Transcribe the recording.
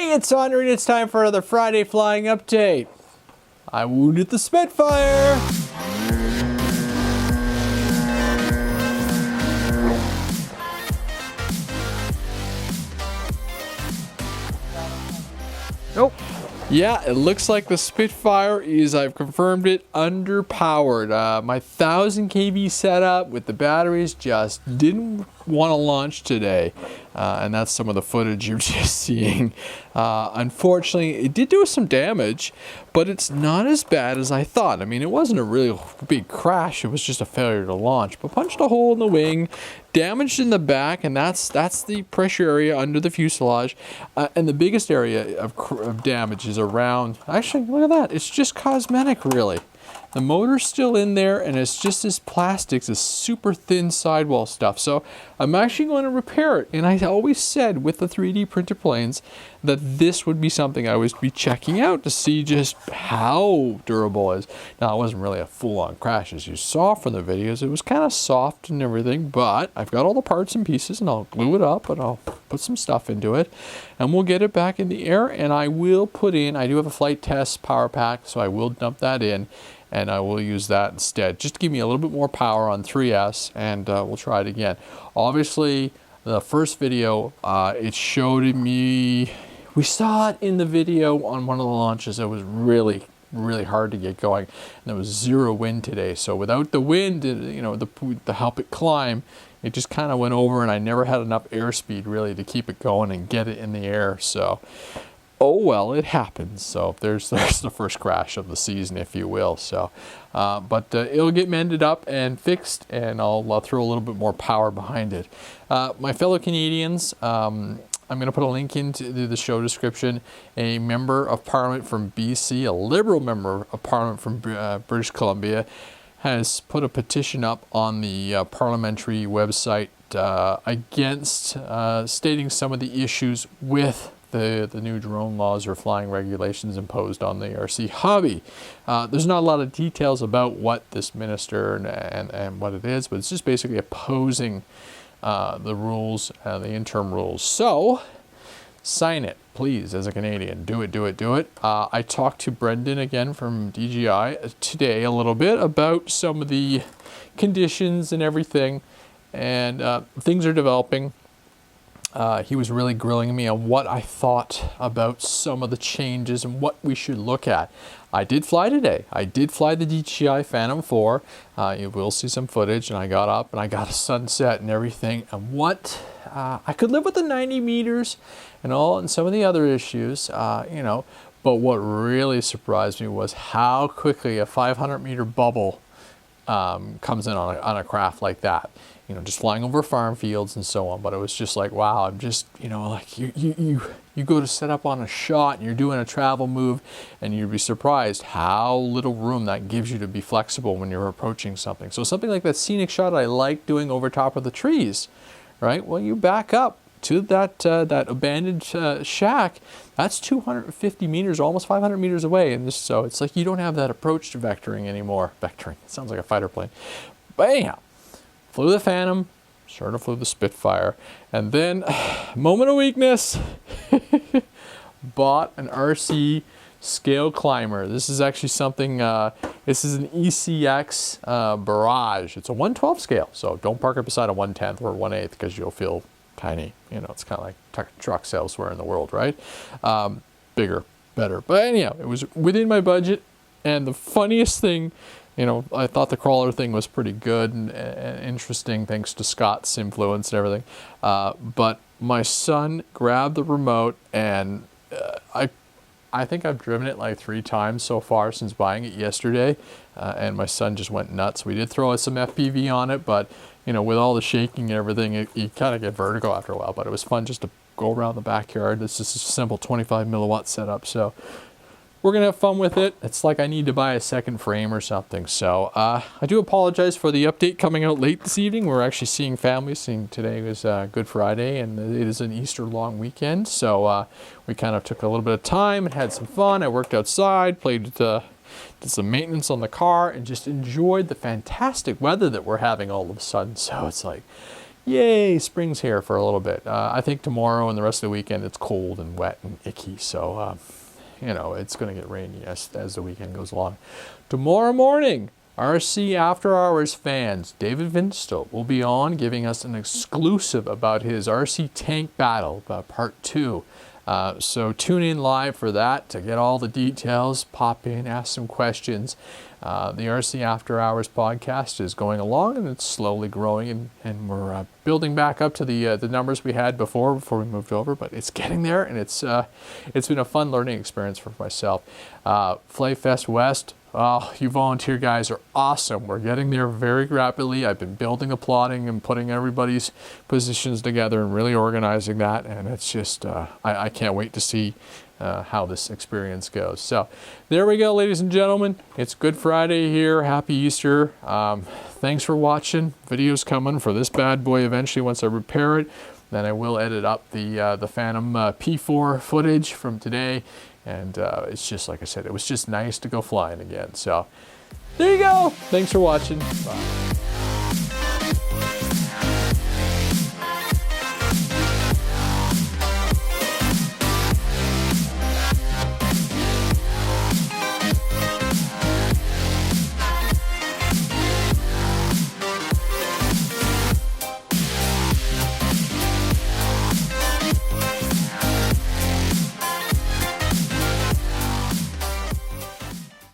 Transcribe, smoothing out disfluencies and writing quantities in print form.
Hey, it's Andre and it's time for another Friday flying update. I wounded the Spitfire. Nope. Yeah, it looks like the Spitfire is, I've confirmed it, underpowered. My 1000 kV setup with the batteries just didn't want to launch today. And that's some of the footage you're just seeing. Unfortunately, it did do some damage, but it's not as bad as I thought. I mean, it wasn't a really big crash. It was just a failure to launch. But punched a hole in the wing, damaged in the back, and that's the pressure area under the fuselage. And the biggest area of damage is around, actually, look at that. It's just cosmetic, really. The motor's still in there, and it's just this plastic, this super thin sidewall stuff. So I'm actually going to repair it. And I always said with the 3D printer planes that this would be something I would be checking out to see just how durable it is. Now, it wasn't really a full-on crash as you saw from the videos. It was kind of soft and everything, but I've got all the parts and pieces, and I'll glue it up, and I'll put some stuff into it, and we'll get it back in the air, and I will put in, I do have a flight test power pack, so I will dump that in. And I will use that instead, just to give me a little bit more power on 3S, and we'll try it again. Obviously, the first video, it showed me, we saw it in the video on one of the launches. It was really hard to get going, and there was zero wind today. So without the wind, you know, to help it climb, it just kind of went over, and I never had enough airspeed really to keep it going and get it in the air. So. Oh well, it happens. So there's the first crash of the season, if you will. So, but it'll get mended up and fixed, and I'll throw a little bit more power behind it. My fellow Canadians, I'm going to put a link into the show description. A member of Parliament from BC, a Liberal member of Parliament from British Columbia, has put a petition up on the parliamentary website against stating some of the issues with the new drone laws or flying regulations imposed on the RC hobby. There's not a lot of details about what this minister and what it is, but it's just basically opposing the rules, the interim rules. So, sign it, please, as a Canadian. Do it, do it, do it. I talked to Brendan again from DJI today a little bit about some of the conditions and everything, and things are developing. He was really grilling me on what I thought about some of the changes and what we should look at. I did fly today. I did fly the DJI Phantom 4. You will see some footage, and I got up and I got a sunset and everything. And what I could live with the 90 meters and some of the other issues, you know. But what really surprised me was how quickly a 500-meter bubble comes in on a craft like that. You know, just flying over farm fields and so on. But it was just like, wow, I'm just, you know, like you go to set up on a shot and you're doing a travel move, and you'd be surprised how little room that gives you to be flexible when you're approaching something. So something like that scenic shot I like doing over top of the trees, right? Well, you back up to that abandoned shack. That's 250 meters, almost 500 meters away. And so it's like you don't have that approach to vectoring anymore. Vectoring, it sounds like a fighter plane. But anyhow, flew the Phantom, sort of flew the Spitfire, and then, moment of weakness, bought an RC scale climber. This is actually something, this is an ECX Barrage. It's a 1/12 scale, so don't park it beside a 1/10 or 1/8 because you'll feel tiny. You know, it's kind of like trucks elsewhere in the world, right? Bigger, better. But anyhow, it was within my budget, and the funniest thing, you know, I thought the crawler thing was pretty good and interesting, thanks to Scott's influence and everything. But my son grabbed the remote, and I think I've driven it like 3 times so far since buying it yesterday. And my son just went nuts. We did throw some FPV on it, but, you know, with all the shaking and everything, you kind of get vertigo after a while. But it was fun just to go around the backyard. This is a simple 25 milliwatt setup, so we're going to have fun with it. It's like I need to buy a second frame or something. So I do apologize for the update coming out late this evening. We're actually seeing families. Today was Good Friday, and it is an Easter long weekend. So we kind of took a little bit of time and had some fun. I worked outside, did some maintenance on the car, and just enjoyed the fantastic weather that we're having all of a sudden. So it's like, yay, spring's here for a little bit. I think tomorrow and the rest of the weekend it's cold and wet and icky, so you know, it's going to get rainy as the weekend goes along. Tomorrow morning, RC After Hours fans, David Vinstow will be on giving us an exclusive about his RC tank battle, part 2. So tune in live for that to get all the details, pop in, ask some questions. The RC After Hours podcast is going along and it's slowly growing, and we're building back up to the numbers we had before we moved over, but it's getting there, and it's been a fun learning experience for myself. Flayfest West, oh, you volunteer guys are awesome. We're getting there very rapidly. I've been building a plotting and putting everybody's positions together and really organizing that, and it's just I can't wait to see how this experience goes. So there we go, ladies and gentlemen. It's Good Friday here. Happy Easter. Thanks for watching. Videos coming for this bad boy eventually once I repair it. Then I will edit up the Phantom P4 footage from today. And it's just, like I said, it was just nice to go flying again. So there you go. Thanks for watching. Bye.